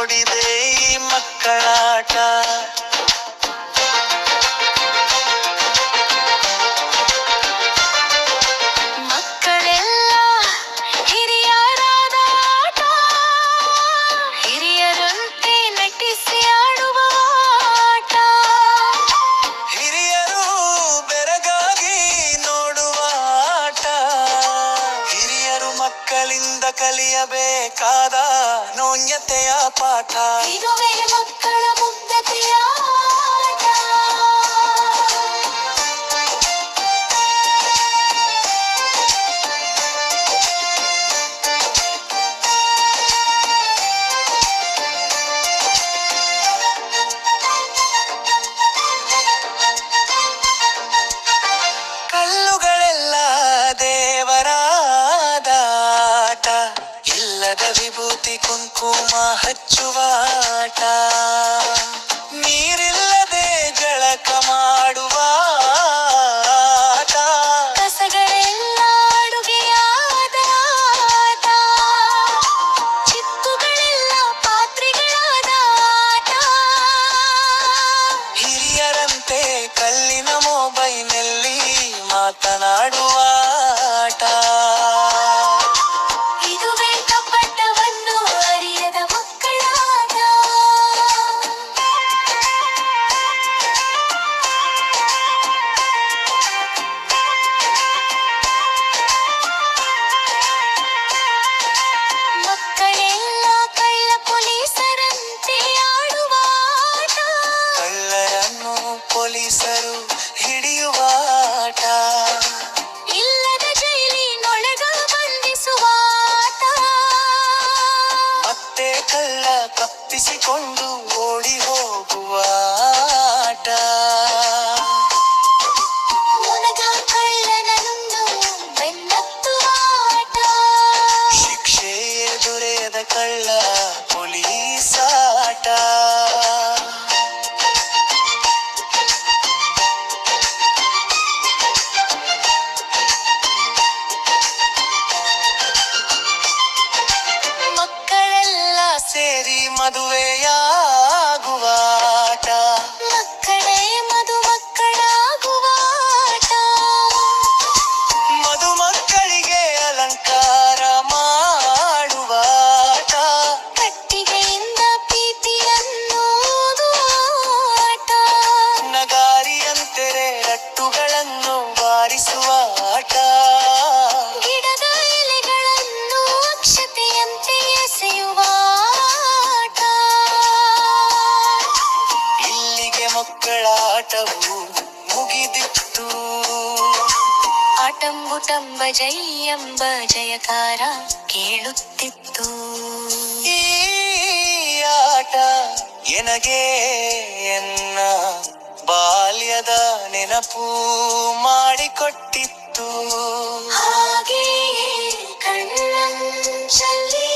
ನೋಡಿದೆ ಈ ಮಕ್ಕಳಾಟ. ಮಕ್ಕಳೆಲ್ಲ ಹಿರಿಯರಾದ ಆಟ, ಹಿರಿಯರಂತೆ ನಟಿಸಿ ಆಡುವ ಆಟ. ಹಿರಿಯರು ಬೆರಗಾಗಿ ನೋಡುವ ಆಟ. ಹಿರಿಯರು ಮಕ್ಕಳಿಂದ ಕಲಿಯಬೇಕಾದ ನೂನ್ಯತೆಯ ಪಾಠ. ಇದುವೇ ಮಕ್ಕಳ ಮುಗ್ಧತೆಯ ಆಟ. ಕಲ್ಲುಗಳೆಲ್ಲ ದೇವರಾದ ಆಟ. ಇಲ್ಲದ ವಿಭೂತಿ ಕುಂಕುಮ ಹಚ್ಚುವ ಆಟ. ನೀರಿಲ್ಲದೆ ಜಳಕ ಮಾಡುವ ಆಟ. ಕಸಗಳೆಲ್ಲ ಅಡುಗೆಯಾದ ಆಟ. ಚಿಪ್ಪುಗಳೆಲ್ಲ ಪಾತ್ರೆಗಳಾದ ಆಟ. ಹಿರಿಯರಂತೆ ಕಲ್ಲಿನ ಮೊಬೈಲ್ನಲ್ಲಿ ಮಾತನಾಡುವ ಆಟ. ಇದುವೇ ಕಪಟವನ್ನು ಅರಿಯದ ಮಕ್ಕಳ ಆಟ. ಮಕ್ಕಳೆಲ್ಲ ಕಳ್ಳ ಪೊಲೀಸರಂತೆ ಆಡುವ ಆಟ. ಕಳ್ಳರನ್ನು ಪೊಲೀಸರು ಹಿಡಿಯುವ ಆಟ. ಇಲ್ಲದ ಜೈಲಿನೊಳಗ ಬಂಧಿಸುವ ಆಟ. ಮತ್ತೆ ಕಳ್ಳ ತಪ್ಪಿಸಿಕೊಂಡು ಓಡಿ ಹೋಗುವ ಆಟ. ಮುನಗ ಕಳ್ಳನನ್ನು ಬೆನ್ನತ್ತುವ ಆಟ. ಶಿಕ್ಷೆ ದೊರೆಯದ ಕಳ್ಳ ಪೊಲೀಸ್ ಆಟ. ಮಕ್ಕಳೆಲ್ಲ ಸೇರಿ ಮದುವೆಯಾಗುವ ಆಟ. ಮಕ್ಕಳೇ ಮದುಮಕ್ಕಳಾಗುವ ಆಟ. ಮದುಮಕ್ಕಳಿಗೆ ಅಲಂಕಾರ ಮಾಡುವ ಆಟ. ಕಟ್ಟಿಗೆಯಿಂದ ಪ್ರೀತಿಯನ್ನು ಆಟ. ನಗಾರಿಯಂತೆರೆ ರಟ್ಟುಗಳನ್ನು ಬಾರಿಸುವ ಆಟ. ಗಿಡದ ಎಲೆಗಳನ್ನು ಅಕ್ಷತೆಯಂತೆ ಎಸೆಯುವ ಆಟ. ಇಲ್ಲಿಗೆ ಮಕ್ಕಳ ಆಟವು ಮುಗಿದಿತ್ತು. ಆಟಂಬುಟಂಬ ಜೈ ಎಂಬ ಜಯಕಾರ ಕೇಳುತ್ತಿತ್ತು. ಈ ಆಟ ಎನಗೆ ಎನ್ನ ಬಾಲ್ಯದ ನೆನಪು ಮಾಡಿಕೊಟ್ಟಿತ್ತು. ಹಾಗೆಯೇ ಕಣ್ಣಂಚಲ್ಲಿ